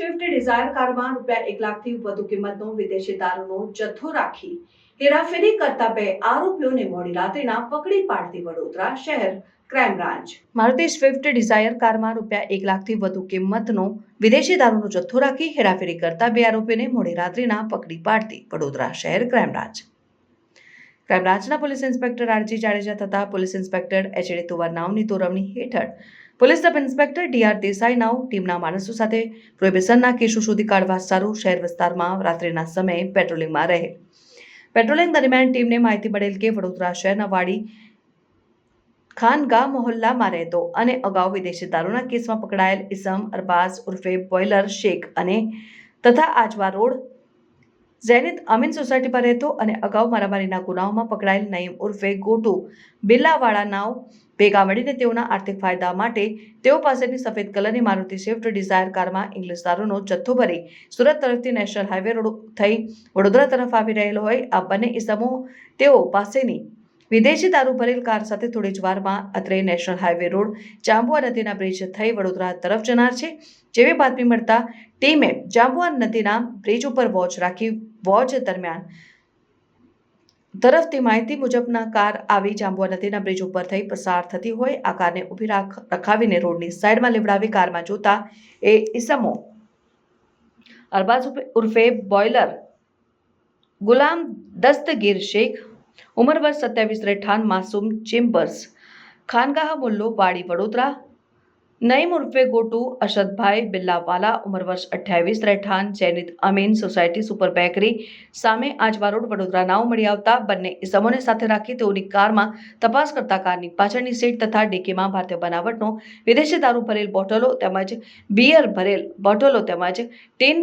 Swift Dzire કારમાં ₹1 લાખથી વધુ કિંમતનો વિદેશી દારૂનો જથ્થો રાખી હેરાફેરી કરતા 2 આરોપીઓને મોડી રાત્રિના પકડી પાડતી વડોદરા શહેર crime branch. Maruti Swift Dzire કારમાં ₹1 લાખથી વધુ કિંમતનો વિદેશી દારૂનો જથ્થો રાખી હેરાફેરી કરતા 2 આરોપીઓને મોડી રાત્રિના પકડી પાડતી વડોદરા શહેર ક્રાઇમ બ્રાન્ચ. ક્રાઇમ બ્રાન્ચના પોલીસ ઇન્સ્પેક્ટર આરજી જાડેજા તથા પોલીસ ઇન્સ્પેક્ટર એચડી તુવર નાવની તોરવણી હેઠળ police sub inspector D R Desai નાવ ટીમના માણસો સાથે પ્રોહિબિશનના કેસો શોધી કાઢવા સારું શહેર વિસ્તારમાં રાત્રિના સમયે પેટ્રોલિંગમાં રહે. પેટ્રોલિંગ દરમિયાન ટીમને માહિતી મળેલ કે વડોદરા શહેરના વાડી ખાનગા મોહલ્લામાં રહેતો અને અગાઉ વિદેશી દારૂના કેસમાં પકડાયેલ ઇસમ અરબાઝ ઉર્ફે બોઇલર શેખ અને તથા આજવા રોડ ઝેનિત અમીન સોસાયટી પર રહેતો અને અગાઉ મારામારીના ગુનાઓમાં પકડાયેલ નઈમ ઉર્ફે ગોટુ બિલ્લાવાળા નાવ ભેગા મળીને તેઓના આર્થિક ફાયદા માટે તેઓ પાસેની સફેદ કલરની મારુતિ સ્વિફ્ટ ડિઝાયર કારમાં ઇંગ્લિશ દારૂનો જથ્થો ભરી સુરત તરફથી નેશનલ હાઈવે રોડ થઈ વડોદરા તરફ આવી રહેલો હોય આ બંને ઇસમો તેઓ પાસેની વિદેશી દારૂ ભરેલ કાર સાથે થોડી જ વારમાં અત્રે નેશનલ હાઈવે રોડ જાંબુઆ નદીના બ્રિજ થઈ વડોદરા તરફ જનાર છે. જેવી બાતમી મળતા ટીમે જાંબુઆ નદીના બ્રિજ ઉપર વોચ રાખી વોચ દરમિયાન તરફથી માહિતી મુજબના કાર આવી જાંબુઆ નદીના બ્રિજ ઉપર થઈ પસાર થતી હોય આ કારને ઊભી રખાવીને રોડની સાઈડમાં લેવડાવી કારમાં જોતા એ ઇસમો અરબાઝ ઉર્ફે બોઇલર ગુલામ દસ્તગીર શેખ ઉંમર વર્ષ 27 રહેઠાણ માસૂમ ચેમ્બર્સ ખાનગાહ મુલ્લો વાડી વડોદરા નઈમ ઉર્ફે ગોટુ અશદભાઈ બિલ્લાવાલા ઉંમર વર્ષ 28 રહેઠાણ ઝેનિત અમીન સોસાયટી સુપર બેકરી સામે આજવા રોડ વડોદરા નાવ મળી આવતા બંને ઇસમોને સાથે રાખી તેઓની કારમાં તપાસ કરતા કારની પાછળની સીટ તથા ડીકીમાં ભારતીય બનાવટનો વિદેશી દારૂ ભરેલ બોટલો તેમજ બિયર ભરેલ બોટલો તેમજ ટીન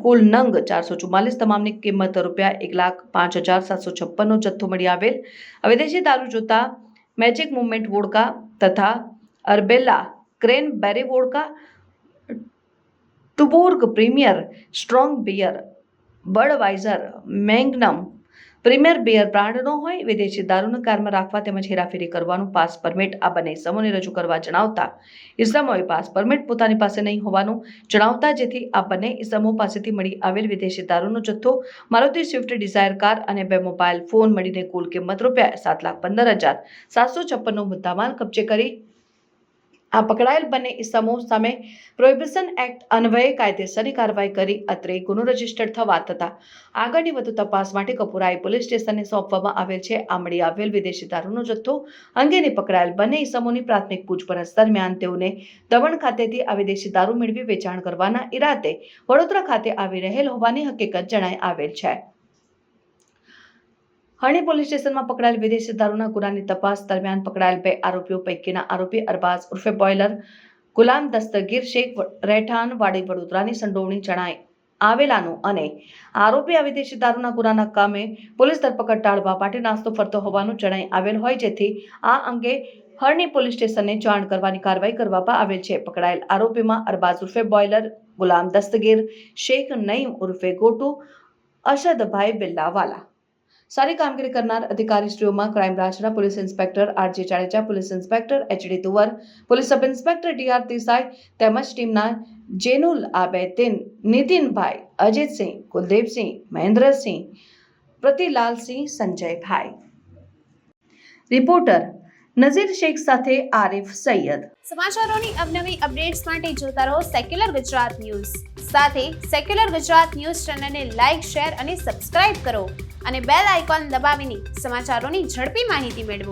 કુલ નંગ 444 તમામની કિંમત ₹1,05,756 નો જથ્થો મળી આવેલ. વિદેશી દારૂ જોતા મેજિક મુવમેન્ટ વોડકા તથા Arabella cranberry vodka Tuborg premier strong beer Budweiser Magnum premier beer બ્રાન્ડનો હોય વિદેશી દારૂને કારમાં રાખવા તેમજ હેરાફેરી કરવાનું પાસ પરમિટ આ બંને ઇસમોને રજૂ કરવા જણાવતા ઇસમોએ પાસ પરમિટ પોતાની પાસે નહીં હોવાનું જણાવતા જેથી આ બંને ઇસમો પાસેથી મળી આવેલ વિદેશી દારૂનો જથ્થો મારુતિ સ્વિફ્ટ ડિઝાયર કાર અને 2 મોબાઈલ ફોન મળીને કુલ કિંમત ₹7,15,756 નો મુદ્દામાલ કબજે કરી આ પકડાયેલ બંને ઇસમો સામે પ્રોહિબિશન એક્ટ અન્વયે કાયદેસરની કાર્યવાહી કરી અત્રે ગુનો રજીસ્ટર થવા તથા આગળની વધુ તપાસ માટે કપુરાઈ પોલીસ સ્ટેશનને સોંપવામાં આવેલ છે. આ મળી આવેલ વિદેશી દારૂનો જથ્થો અંગેની પકડાયેલ બંને ઇસમોની પ્રાથમિક પૂછપરછ દરમિયાન તેઓને દમણ ખાતેથી આ વિદેશી દારૂ મેળવી વેચાણ કરવાના ઈરાદે વડોદરા ખાતે આવી રહેલ હોવાની હકીકત જણાઈ આવેલ છે. હરણી પોલીસ સ્ટેશનમાં પકડાયેલ વિદેશી દારૂના ગુનાની તપાસ દરમિયાન પકડાયેલ 2 આરોપીઓ પૈકીના આરોપી અરબાઝ ઉર્ફે બોઇલર ગુલામ દસ્તગીર શેખ રહેઠાણ વાડી વડોદરાની સંડોવણી જણાઈ આવેલાનું અને આરોપી આ વિદેશી દારૂના ગુનાના કામે પોલીસ ધરપકડ ટાળવા માટે નાસ્તો ફરતો હોવાનું જણાઈ આવેલ હોય જેથી આ અંગે હરણી પોલીસ સ્ટેશનને જાણ કરવાની કાર્યવાહી કરવામાં આવેલ છે. પકડાયેલ આરોપીમાં અરબાઝ ઉર્ફે બોઇલર ગુલામ દસ્તગીર શેખ નઈમ ઉર્ફે ગોટુ અશદભાઈ બિલ્લાવાલા. સારી કામગીરી કરનાર અધિકારીશ્રીઓમાં ક્રાઇમ બ્રાન્ચના police inspector R G Jadeja, police inspector H D Tuvar, police sub inspector D R Desai તેમજ ટીમના જેનુલ આબેદીન, નીતિનભાઈ, અજીતસિંહ, કુલદીપસિંહ, મહેન્દ્રસિંહ, પ્રતિલાલસિંહ, સંજયભાઈ. રિપોર્ટર નઝીર શેખ સાથે આરિફ સૈયદ. સમાચારોની અવનવી અપડેટ્સ માટે જોતા રહો સેક્યુલર ગુજરાત ન્યૂઝ. સાથે સેક્યુલર ગુજરાત ન્યૂઝ ચેનલને લાઇક, શેર અને સબસ્ક્રાઇબ કરો અને બેલ આઇકોન દબાવીને સમાચારોની ઝડપી માહિતી મેળવો.